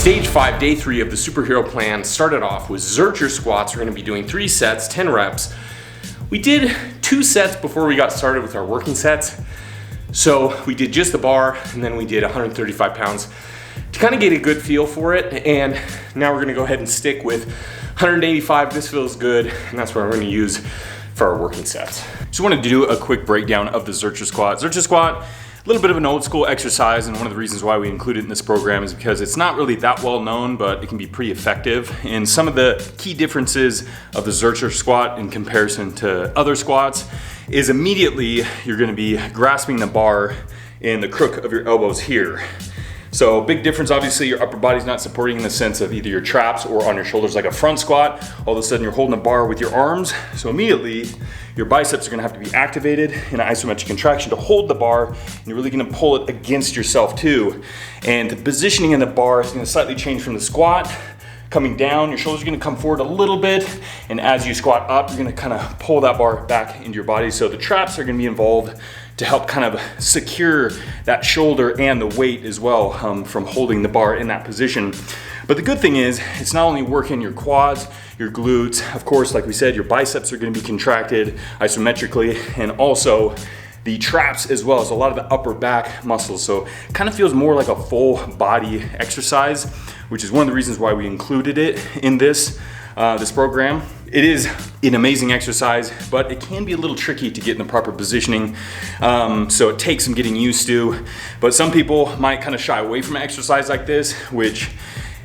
Stage 5, day 3 of the superhero plan started off with Zercher squats. We're gonna be doing 3 sets, 10 reps. We did 2 sets before we got started with our working sets. So we did just the bar and then we did 135 pounds to kind of get a good feel for it. And now we're gonna go ahead and stick with 185. This feels good, and that's what we're gonna use for our working sets. Just wanted to do a quick breakdown of the Zercher squat. Zercher squat, a little bit of an old school exercise, and one of the reasons why we include it in this program is because it's not really that well known, but it can be pretty effective. And some of the key differences of the Zercher squat in comparison to other squats is immediately you're gonna be grasping the bar in the crook of your elbows here. So big difference, obviously your upper body's not supporting in the sense of either your traps or on your shoulders like a front squat. All of a sudden you're holding a bar with your arms. So immediately your biceps are gonna have to be activated in an isometric contraction to hold the bar, and you're really gonna pull it against yourself too. And the positioning in the bar is gonna slightly change from the squat. Coming down, your shoulders are gonna come forward a little bit, and as you squat up, you're gonna kind of pull that bar back into your body. So the traps are gonna be involved to help kind of secure that shoulder and the weight as well from holding the bar in that position. But the good thing is, it's not only working your quads, your glutes, of course, like we said, your biceps are gonna be contracted isometrically, and also the traps as well as a lot of the upper back muscles. So it kind of feels more like a full body exercise, which is one of the reasons why we included it in this program. It is an amazing exercise, but it can be a little tricky to get in the proper positioning. So it takes some getting used to, but some people might kind of shy away from an exercise like this, which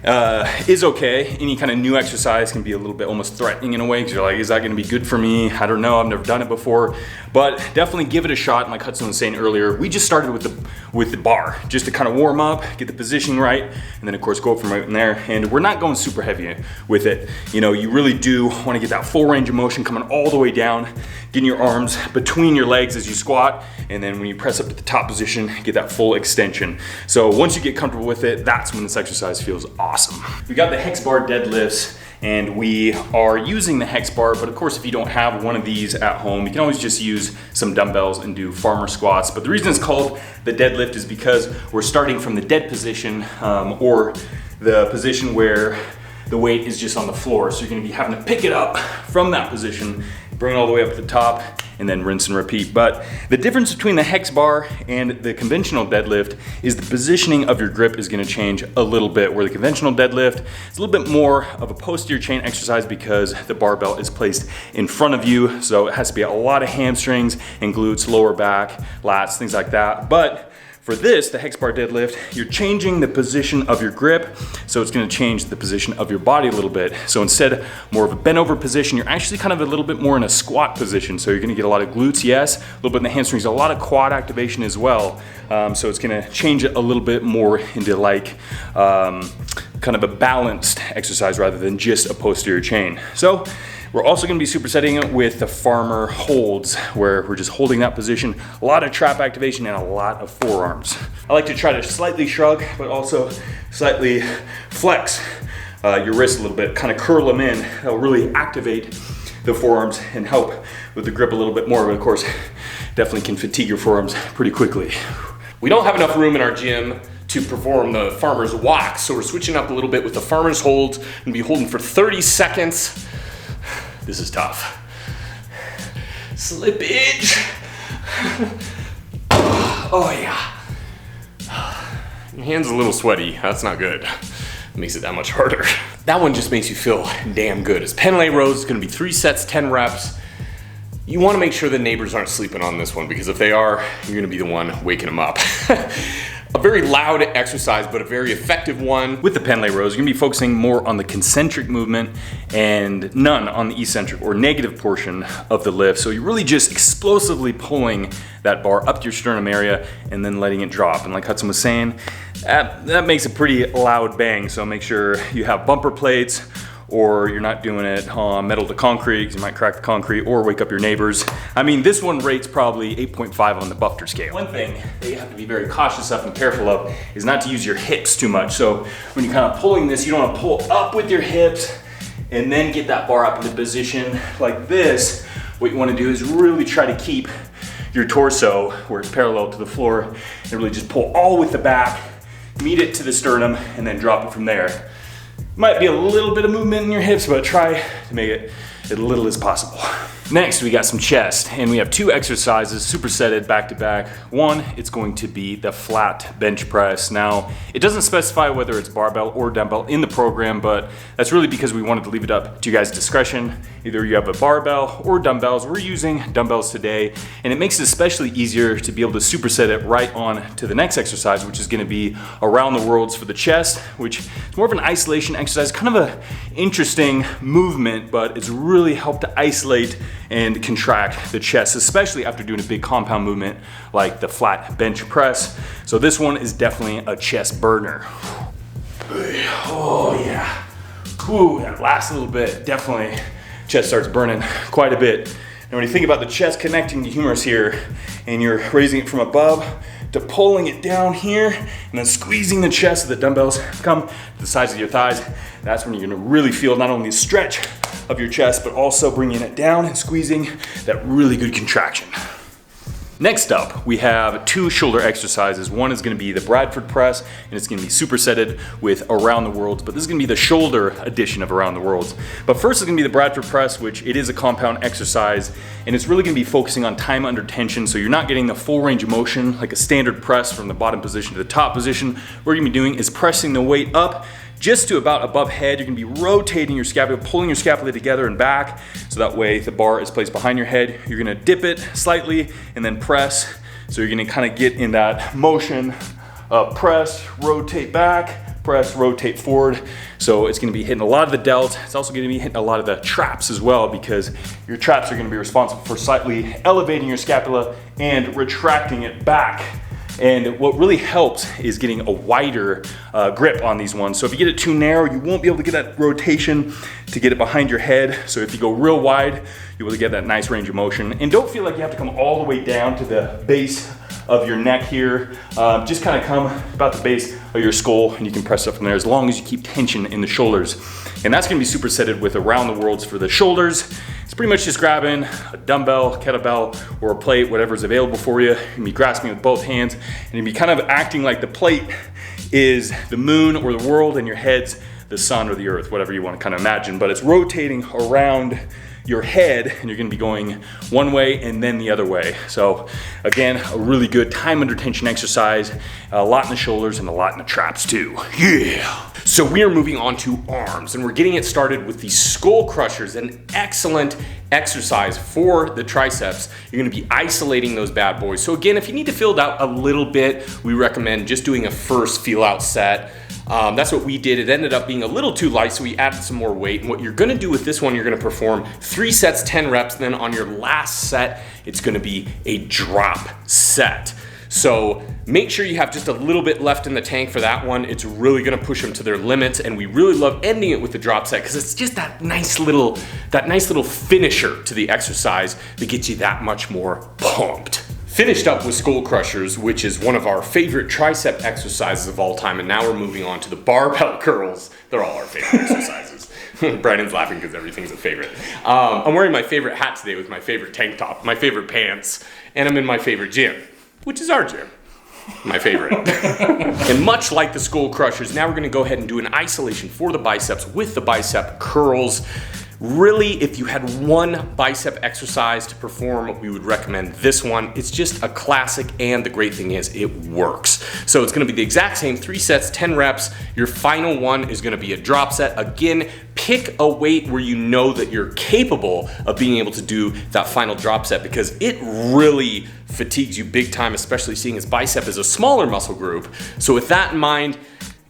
is okay. Any kind of new exercise can be a little bit almost threatening in a way, because you're like, is that gonna be good for me? I don't know, I've never done it before, but definitely give it a shot. And like Hudson was saying earlier, we just started with the bar, just to kind of warm up, get the positioning right, and then of course go from right in there. And we're not going super heavy with it. You know, you really do wanna get that full range of motion coming all the way down, getting your arms between your legs as you squat, and then when you press up to the top position, get that full extension. So once you get comfortable with it, that's when this exercise feels awesome. We got the hex bar deadlifts, and we are using the hex bar, but of course if you don't have one of these at home, you can always just use some dumbbells and do farmer squats. But the reason it's called the deadlift is because we're starting from the dead position, or the position where the weight is just on the floor. So you're gonna be having to pick it up from that position, bring it all the way up to the top, and then rinse and repeat. But the difference between the hex bar and the conventional deadlift is the positioning of your grip is gonna change a little bit. Where the conventional deadlift is a little bit more of a posterior chain exercise because the barbell is placed in front of you. So it has to be a lot of hamstrings and glutes, lower back, lats, things like that. But for this, the hex bar deadlift, you're changing the position of your grip, so it's gonna change the position of your body a little bit. So instead, more of a bent over position, you're actually kind of a little bit more in a squat position. So you're gonna get a lot of glutes, yes, a little bit in the hamstrings, a lot of quad activation as well. So it's gonna change it a little bit more into like kind of a balanced exercise rather than just a posterior chain. So we're also gonna be supersetting it with the farmer holds, where we're just holding that position, a lot of trap activation and a lot of forearms. I like to try to slightly shrug, but also slightly flex your wrists a little bit, kind of curl them in. That'll really activate the forearms and help with the grip a little bit more, but of course, definitely can fatigue your forearms pretty quickly. We don't have enough room in our gym to perform the farmer's walk, so we're switching up a little bit with the farmer's holds and be holding for 30 seconds. This is tough. Slippage. Oh yeah. Your hand's a little sweaty, that's not good. It makes it that much harder. That one just makes you feel damn good. It's Pendlay rows, it's gonna be 3 sets, 10 reps. You wanna make sure the neighbors aren't sleeping on this one, because if they are, you're gonna be the one waking them up. A very loud exercise, but a very effective one. With the Pendlay rows, you're gonna be focusing more on the concentric movement and none on the eccentric or negative portion of the lift. So you're really just explosively pulling that bar up to your sternum area and then letting it drop. And like Hudson was saying, that makes a pretty loud bang. So make sure you have bumper plates, or you're not doing it on metal to concrete, because you might crack the concrete or wake up your neighbors. I mean, this one rates probably 8.5 on the Bufter scale. One thing that you have to be very cautious of and careful of is not to use your hips too much. So when you're kind of pulling this, you don't want to pull up with your hips and then get that bar up into position like this. What you want to do is really try to keep your torso where it's parallel to the floor and really just pull all with the back meet it to the sternum, and then drop it from there. Might be a little bit of movement in your hips, but try to make it as little as possible. Next, we got some chest, and we have 2 exercises supersetted back to back. One, it's going to be the flat bench press. Now, it doesn't specify whether it's barbell or dumbbell in the program, but that's really because we wanted to leave it up to you guys' discretion. Either you have a barbell or dumbbells. We're using dumbbells today, and it makes it especially easier to be able to superset it right on to the next exercise, which is gonna be around the worlds for the chest, which is more of an isolation exercise, kind of a interesting movement, but it's really helped to isolate and contract the chest, especially after doing a big compound movement like the flat bench press. So this one is definitely a chest burner. Oh yeah. Ooh, that last little bit, definitely chest starts burning quite a bit. And when you think about the chest connecting the humerus here, and you're raising it from above to pulling it down here, and then squeezing the chest so the dumbbells come to the size of your thighs, that's when you're gonna really feel not only the stretch of your chest, but also bringing it down and squeezing that really good contraction. Next up, we have 2 shoulder exercises. One is gonna be the Bradford press, and it's gonna be supersetted with Around the Worlds, but this is gonna be the shoulder edition of Around the Worlds. But first is gonna be the Bradford press, which it is a compound exercise, and it's really gonna be focusing on time under tension, so you're not getting the full range of motion like a standard press from the bottom position to the top position. What you're gonna be doing is pressing the weight up just to about above head. You're gonna be rotating your scapula, pulling your scapula together and back, so that way the bar is placed behind your head. You're gonna dip it slightly and then press. So you're gonna kind of get in that motion of press, rotate back, press, rotate forward. So it's gonna be hitting a lot of the delts. It's also gonna be hitting a lot of the traps as well, because your traps are gonna be responsible for slightly elevating your scapula and retracting it back. And what really helps is getting a wider grip on these ones. So if you get it too narrow, you won't be able to get that rotation to get it behind your head. So if you go real wide, you'll be able to get that nice range of motion. And don't feel like you have to come all the way down to the base of your neck here. Just kind of come about the base of your skull, and you can press up from there as long as you keep tension in the shoulders. And that's gonna be supersetted with Around the Worlds for the shoulders. It's pretty much just grabbing a dumbbell, kettlebell, or a plate, whatever's available for you. You're gonna be grasping with both hands, and you're gonna be kind of acting like the plate is the moon or the world, and your head's the sun or the earth, whatever you wanna kind of imagine. But it's rotating around your head, and you're gonna be going one way and then the other way. So again, a really good time under tension exercise, a lot in the shoulders and a lot in the traps too. Yeah. So we are moving on to arms, and we're getting it started with the skull crushers, an excellent exercise for the triceps. You're gonna be isolating those bad boys. So again, if you need to fill it out a little bit, we recommend just doing a first feel out set. That's what we did. It ended up being a little too light, so we added some more weight. And what you're gonna do with this one, you're gonna perform 3 sets, 10 reps, and then on your last set, it's gonna be a drop set. So make sure you have just a little bit left in the tank for that one. It's really gonna push them to their limits, and we really love ending it with the drop set because it's just that nice little finisher to the exercise that gets you that much more pumped. Finished up with skull crushers, which is one of our favorite tricep exercises of all time, and now we're moving on to the barbell curls. They're all our favorite exercises. Brandon's laughing because everything's a favorite. I'm wearing my favorite hat today with my favorite tank top, my favorite pants, and I'm in my favorite gym, which is our gym. My favorite. And much like the skull crushers, now we're gonna go ahead and do an isolation for the biceps with the bicep curls. Really, if you had one bicep exercise to perform, we would recommend this one. It's just a classic, and the great thing is it works. So it's gonna be the exact same 3 sets, 10 reps. Your final one is gonna be a drop set. Again, pick a weight where you know that you're capable of being able to do that final drop set, because it really fatigues you big time, especially seeing as bicep is a smaller muscle group. So with that in mind,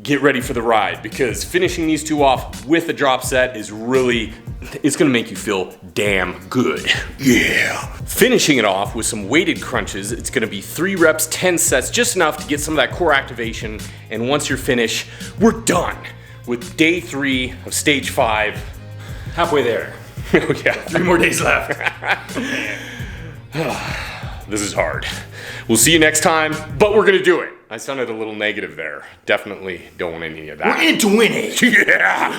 get ready for the ride, because finishing these 2 off with a drop set is really, it's gonna make you feel damn good. Yeah. Finishing it off with some weighted crunches, it's gonna be 3 reps, 10 sets, just enough to get some of that core activation. And once you're finished, we're done with day 3 of stage 5. Halfway there. Oh yeah. 3 more days left. This is hard. We'll see you next time, but we're gonna do it. I sounded a little negative there. Definitely don't want any of that. We're into winning. Yeah.